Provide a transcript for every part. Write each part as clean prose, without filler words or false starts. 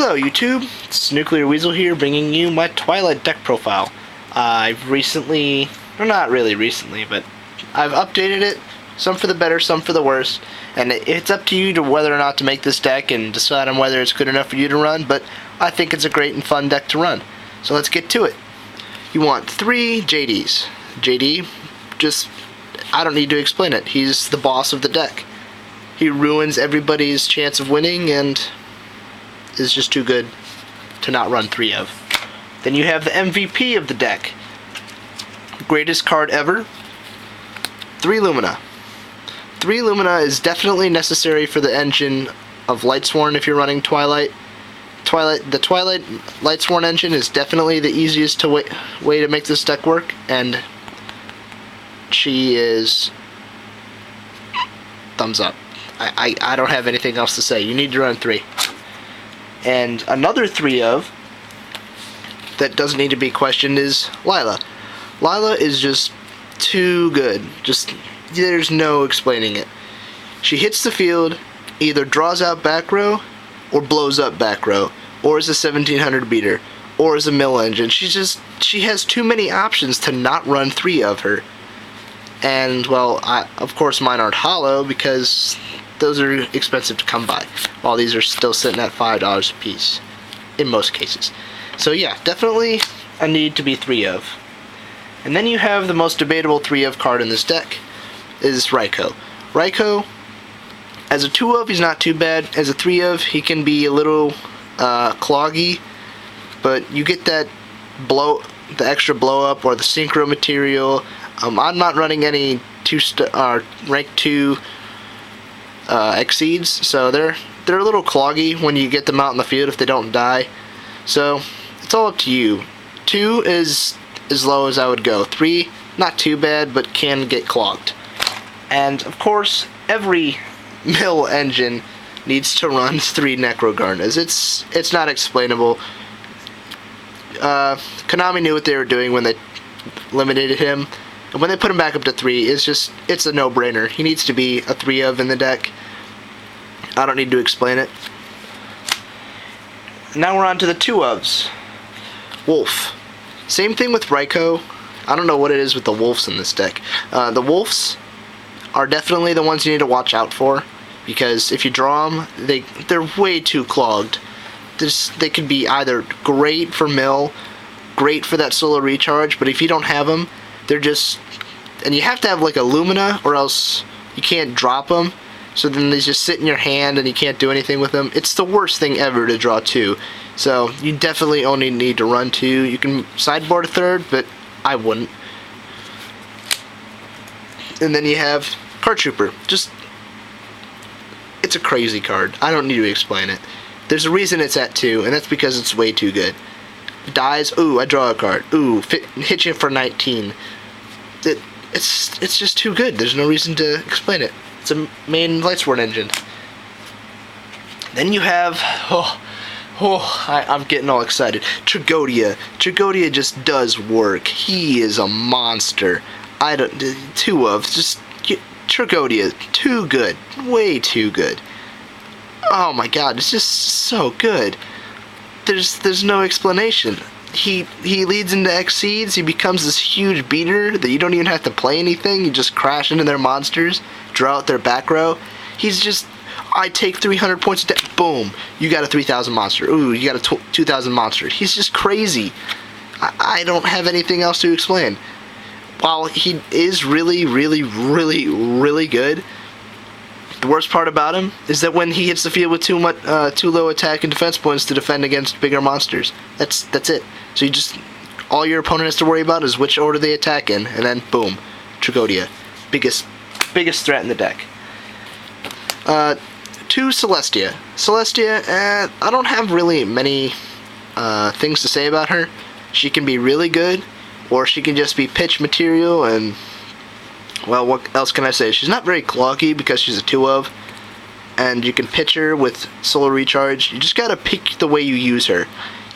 Hello YouTube, it's Nuclear Weasel here bringing you my Twilight Deck profile. I've recently, or not really recently, but I've updated it, some for the better, some for the worse, and it's up to you to whether or not to make this deck and decide on whether it's good enough for you to run, but I think it's a great and fun deck to run. So let's get to it. You want 3 JDs. JD, just, I don't need to explain it, he's the boss of the deck. He ruins everybody's chance of winning and is just too good to not run 3 of. Then you have the MVP of the deck. Greatest card ever. 3 Lumina. 3 Lumina is definitely necessary for the engine of Lightsworn if you're running Twilight. The Twilight Lightsworn engine is definitely the easiest way to make this deck work, and she is thumbs up. I don't have anything else to say. You need to run 3. And another 3 of that doesn't need to be questioned is Lila. Lila is just too good. Just, there's no explaining it. She hits the field, either draws out back row or blows up back row, or is a 1700 beater, or is a mill engine. She has too many options to not run 3 of her. And well, of course mine aren't hollow because those are expensive to come by, while these are still sitting at $5 a piece in most cases. So yeah, definitely a need to be 3 of. And then you have the most debatable 3 of card in this deck is Raikou. Raikou, as a 2 of, he's not too bad. As a 3 of, he can be a little cloggy, but you get that the extra blow up or the synchro material. I'm not running any rank 2 exceeds, so they're a little cloggy when you get them out in the field if they don't die. So it's all up to you. 2 is as low as I would go. 3, not too bad, but can get clogged. And of course, every mill engine needs to run 3 Necrogarnas. It's not explainable. Konami knew what they were doing when they eliminated him. And when they put him back up to 3, it's a no-brainer. He needs to be a 3 of in the deck. I don't need to explain it. Now we're on to the 2 ofs. Wolf. Same thing with Raikou. I don't know what it is with the wolves in this deck. The wolves are definitely the ones you need to watch out for, because if you draw them, they're way too clogged. They could be either great for mill, great for that solo recharge, but if you don't have them, they're just, and you have to have like a Lumina or else you can't drop them, so then they just sit in your hand and you can't do anything with them. It's the worst thing ever to draw 2, so you definitely only need to run 2. You can sideboard a 3rd, but I wouldn't. And then you have Card Trooper. Just, it's a crazy card. I don't need to explain it. There's a reason it's at 2, and that's because it's way too good. Dies, ooh, I draw a card. Ooh, hit you for 19. It's just too good. There's no reason to explain it. It's a main Lightsworn engine. Then you have, I'm getting all excited. Tragodia. Tragodia just does work. He is a monster. 2 of, just, Tragodia, too good. Way too good. Oh my god, it's just so good. There's no explanation. He leads into Exceeds, he becomes this huge beater that you don't even have to play anything, you just crash into their monsters, draw out their back row. He's just, I take 300 points a day, boom, you got a 3,000 monster. Ooh, you got a 2,000 monster. He's just crazy. I don't have anything else to explain. While he is really, really, really, really good, the worst part about him is that when he hits the field with too low attack and defense points to defend against bigger monsters, that's it. So all your opponent has to worry about is which order they attack in, and then boom, Tragodia, biggest threat in the deck. 2 Celestia. Celestia, I don't have really many things to say about her. She can be really good, or she can just be pitch material, and well, what else can I say? She's not very cloggy because she's a 2 of, and you can pitch her with solo recharge. You just gotta pick the way you use her.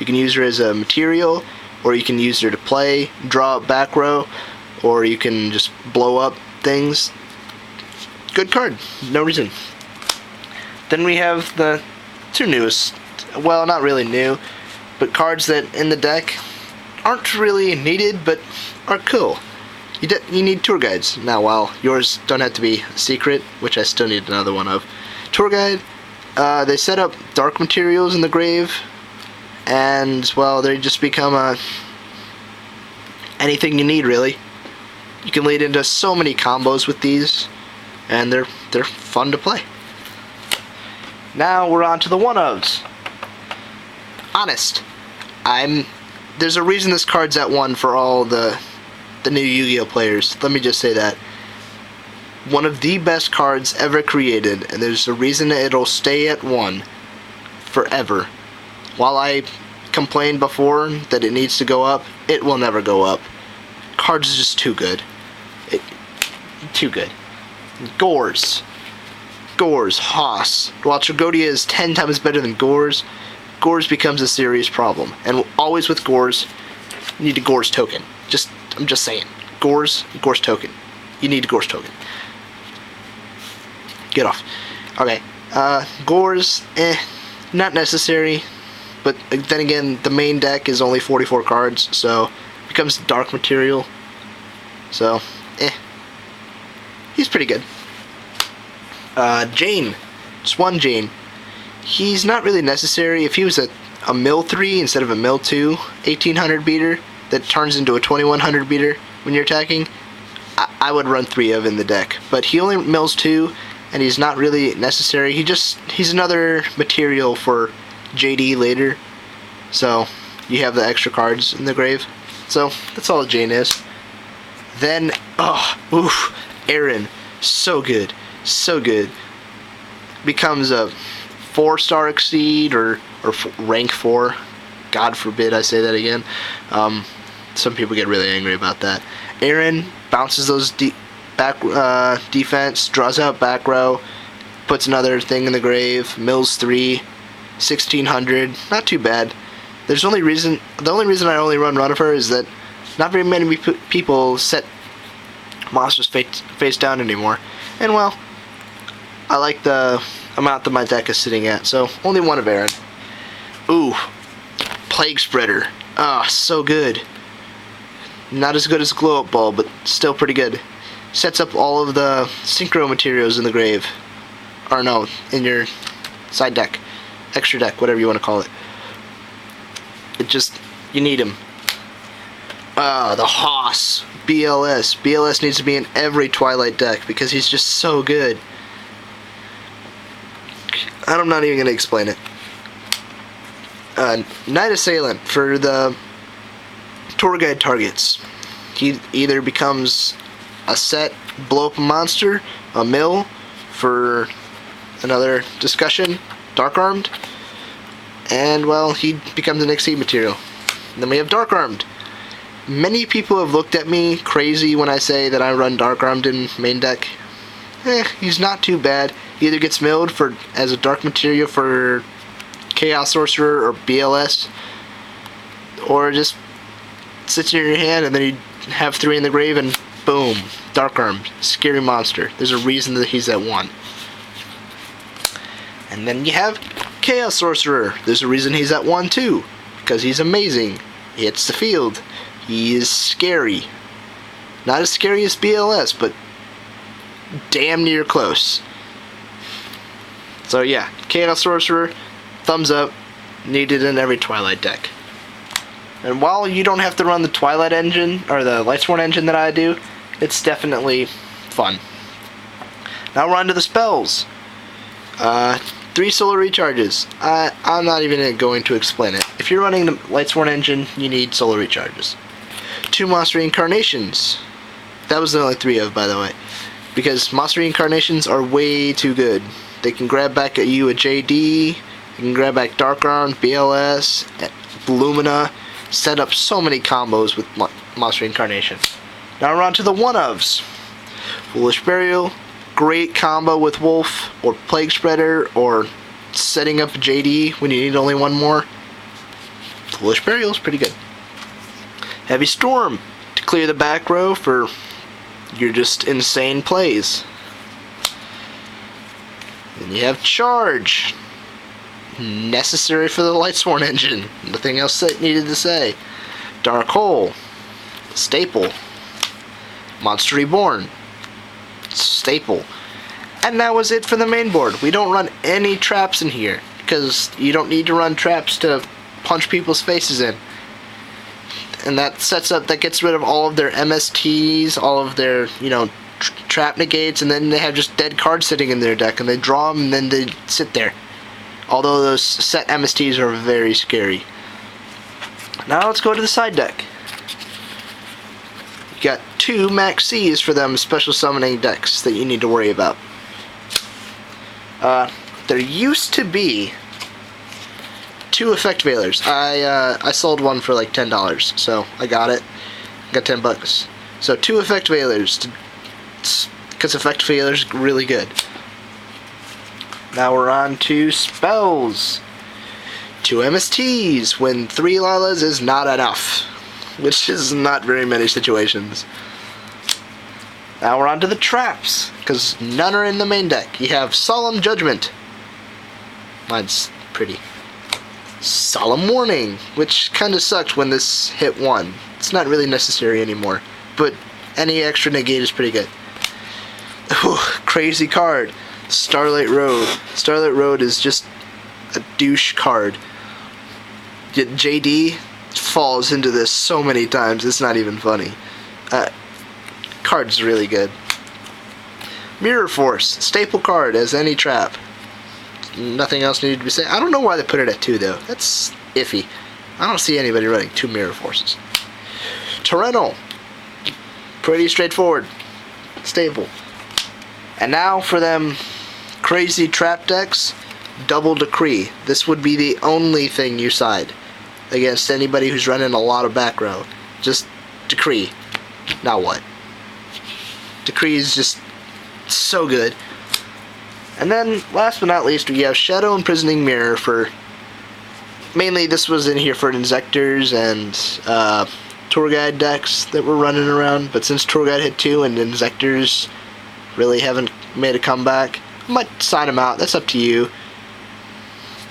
You can use her as a material, or you can use her to play, draw up back row, or you can just blow up things. Good card, no reason. Then we have the 2 newest well, not really new, but cards that in the deck aren't really needed, but are cool. You need tour guides. Now, while yours don't have to be secret, which I still need another one of. Tour guide, they set up dark materials in the grave, and, well, they just become anything you need, really. You can lead into so many combos with these, and they're fun to play. Now we're on to the one-ofs. Honest. There's a reason this card's at 1 for all the new Yu-Gi-Oh players. Let me just say that. One of the best cards ever created, and there's a reason it'll stay at 1 forever. While I complained before that it needs to go up, it will never go up. Card's just too good. Too good. Gores. Haas. While Tragodia is 10 times better than Gores, Gores becomes a serious problem. And always with Gores, you need a Gores token. I'm just saying. Gores token. You need a Gores token. Get off. Okay. Gores, not necessary. But then again, the main deck is only 44 cards, so it becomes dark material. So, he's pretty good. Jane. Just one Jane. He's not really necessary. If he was a mill 3 instead of a mill 2, 1800 beater that turns into a 2100 beater when you're attacking, I would run 3 of in the deck. But he only mills 2, and he's not really necessary. He's another material for JD later. So, you have the extra cards in the grave. So, that's all Jane is. Then, Aaron. So good. So good. Becomes a 4-star exceed or rank 4. God forbid I say that again. Some people get really angry about that. Aaron bounces those defense, draws out back row, puts another thing in the grave, mills 3, 1600. Not too bad. The only reason I only run of her is that not very many people set monsters face down anymore. And, well, I like the amount that my deck is sitting at, so only 1 of Aaron. Ooh, Plague Spreader. So good. Not as good as Glow Up Ball, but still pretty good. Sets up all of the synchro materials in the grave. Or no, in your side deck. Extra deck, whatever you want to call it. You need him. The Haas. BLS. BLS needs to be in every Twilight deck because he's just so good. I'm not even going to explain it. Night Assailant for the tour guide targets. He either becomes a set, blow up a monster, a mill for another discussion, Dark Armed, and, well, he becomes an XC material. And then we have Dark Armed. Many people have looked at me crazy when I say that I run Dark Armed in main deck. He's not too bad. He either gets milled as a dark material for Chaos Sorcerer or BLS, or just sits in your hand and then you have 3 in the grave and boom, Dark Armed, scary monster. There's a reason that he's at 1. And then you have Chaos Sorcerer. There's a reason he's at 1 too, because he's amazing. He hits the field. He is scary. Not as scary as BLS, but damn near close. So yeah, Chaos Sorcerer, thumbs up, needed in every Twilight deck. And while you don't have to run the Twilight engine, or the Lightsworn engine that I do, it's definitely fun. Now we're on to the spells. 3 solar recharges. I'm not even going to explain it. If you're running the Lightsworn engine, you need solar recharges. 2 monster reincarnations. That was the only 3 of, by the way. Because monster reincarnations are way too good. They can grab back at you a JD, they can grab back Dark Arm, BLS, Lumina, set up so many combos with monster reincarnation. Now we're on to the one-ofs. Foolish Burial, great combo with Wolf, or Plague Spreader, or setting up JD when you need only 1 more. Foolish Burial is pretty good. Heavy Storm, to clear the back row for your just insane plays. Then you have Charge. necessary for the Lightsworn engine. Nothing else that needed to say. Dark Hole, staple. Monster Reborn, staple. And that was it for the main board. We don't run any traps in here, because you don't need to run traps to punch people's faces in. And that gets rid of all of their MSTs, all of their, trap negates, and then they have just dead cards sitting in their deck, and they draw them, and then they sit there. Although those set MSTs are very scary. Now let's go to the side deck. You got 2 Max Cs for them special summoning decks that you need to worry about. There used to be 2 Effect Veilers. I sold one for like $10, so I got it. Got $10. So 2 Effect Veilers, because Effect Veilers are really good. Now we're on to spells. 2 MSTs when 3 Lilas is not enough, which is not very many situations. Now we're on to the traps, because none are in the main deck. You have Solemn Judgment. Mine's pretty. Solemn Warning, which kind of sucked when this hit 1. It's not really necessary anymore, but any extra negate is pretty good. Ooh, crazy card. Starlight Road. Starlight Road is just a douche card. JD falls into this so many times, it's not even funny. Card's really good. Mirror Force, staple card as any trap. Nothing else needed to be said. I don't know why they put it at 2 though. That's iffy. I don't see anybody running 2 Mirror Forces. Torrential, pretty straightforward. Staple. And now for them crazy trap decks, Double Decree. This would be the only thing you side against anybody who's running a lot of back row. Just Decree. Now what? Decree is just so good. And then, last but not least, we have Shadow Imprisoning Mirror for... Mainly this was in here for Insectors and Tour Guide decks that were running around. But since Tour Guide hit 2 and Insectors really haven't made a comeback, I might sign them out. That's up to you.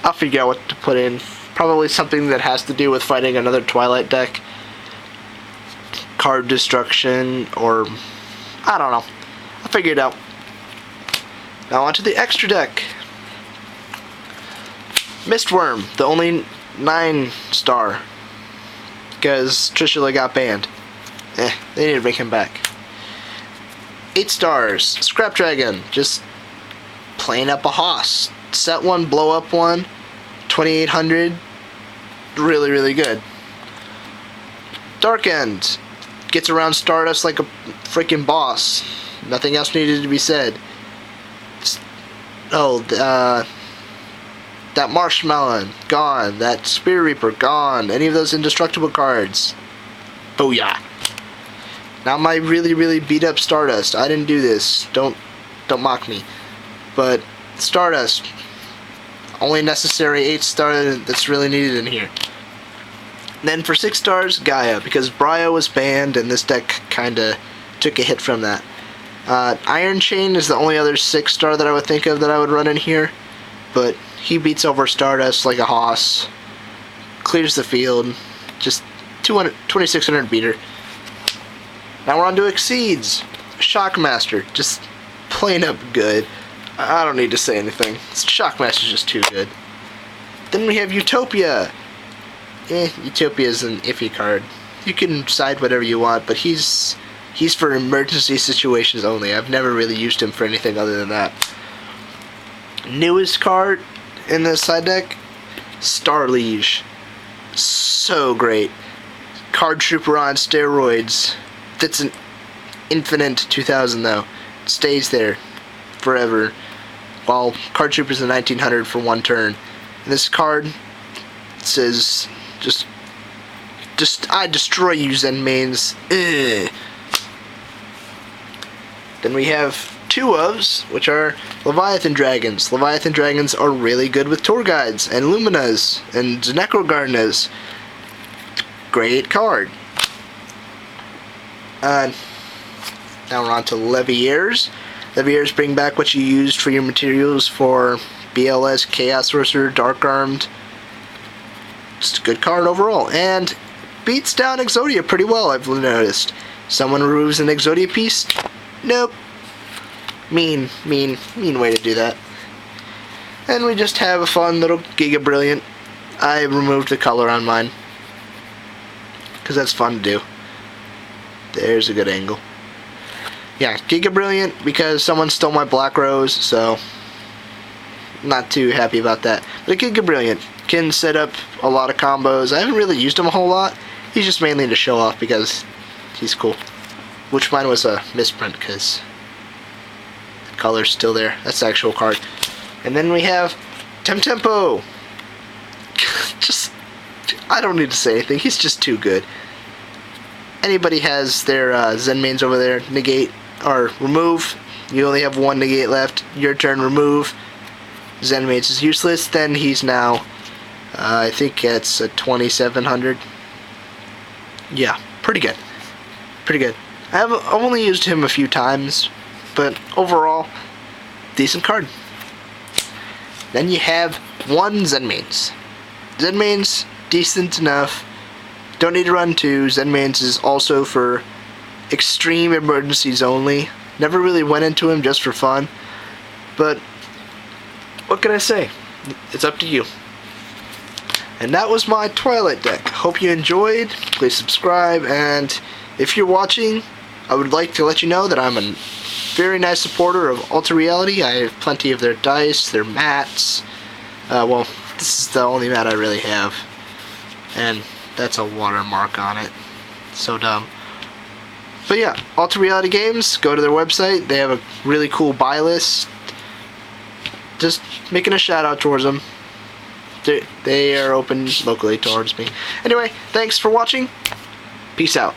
I'll figure out what to put in. Probably something that has to do with fighting another Twilight deck. Card destruction, or... I don't know. I'll figure it out. Now onto the extra deck. Mistworm, the only 9-star. Because Trishula got banned. They need to bring him back. 8 stars. Scrap Dragon, just playing up a hoss. Set 1, blow up 1. 2800. Really, really good. Dark End. Gets around Stardust like a freaking boss. Nothing else needed to be said. That Marshmallow, gone. That Spear Reaper, gone. Any of those indestructible cards. Booyah. Now my really, really beat up Stardust. I didn't do this. Don't mock me. But Stardust, only necessary 8-star that's really needed in here. Then for 6 stars, Gaia, because Bryo was banned and this deck kinda took a hit from that. Iron Chain is the only other 6-star that I would think of that I would run in here, but he beats over Stardust like a hoss. Clears the field. Just 2600 beater. Now we're on to Exceeds. Shockmaster, just plain up good. I don't need to say anything. Shockmaster's just too good. Then we have Utopia. Utopia's an iffy card. You can side whatever you want, but he's for emergency situations only. I've never really used him for anything other than that. Newest card in the side deck, Star Liege. So great. Card Trooper on steroids. That's an infinite 2000 though. Stays there forever. While Card Trooper's a 1900 for 1 turn. And this card says just I destroy you, Zen mains. Ugh. Then we have 2 ofs, which are Leviathan Dragons. Leviathan Dragons are really good with Tour Guides and Luminas and Necrogardenas. Great card. Now we're on to Leviers. Leviers bring back what you used for your materials for BLS, Chaos Sorcerer, Dark Armed. Just a good card overall. And beats down Exodia pretty well, I've noticed. Someone removes an Exodia piece? Nope. Mean way to do that. And we just have a fun little Giga Brilliant. I removed the color on mine, because that's fun to do. There's a good angle. Yeah, Giga Brilliant, because someone stole my Black Rose, so not too happy about that. But Giga Brilliant can set up a lot of combos. I haven't really used him a whole lot. He's just mainly to show off because he's cool. Which mine was a misprint because the color's still there. That's the actual card. And then we have Temtempo. Just, I don't need to say anything. He's just too good. Anybody has their Zen mains over there, negate or remove. You only have one negate left. Your turn, remove. Zen mains is useless. Then he's now, I think it's a 2700. Yeah, pretty good. Pretty good. I've only used him a few times, but overall, decent card. Then you have one Zen mains. Zen mains, decent enough. Don't need to run two. Zen mains is also for extreme emergencies only. Never really went into him just for fun. But what can I say? It's up to you. And that was my Twilight deck. Hope you enjoyed. Please subscribe. And if you're watching, I would like to let you know that I'm a very nice supporter of Alter Reality. I have plenty of their dice, their mats. Well, this is the only mat I really have. And that's a watermark on it. So dumb. But yeah, Alter Reality Games, go to their website. They have a really cool buy list. Just making a shout out towards them. They are open locally towards me. Anyway, thanks for watching. Peace out.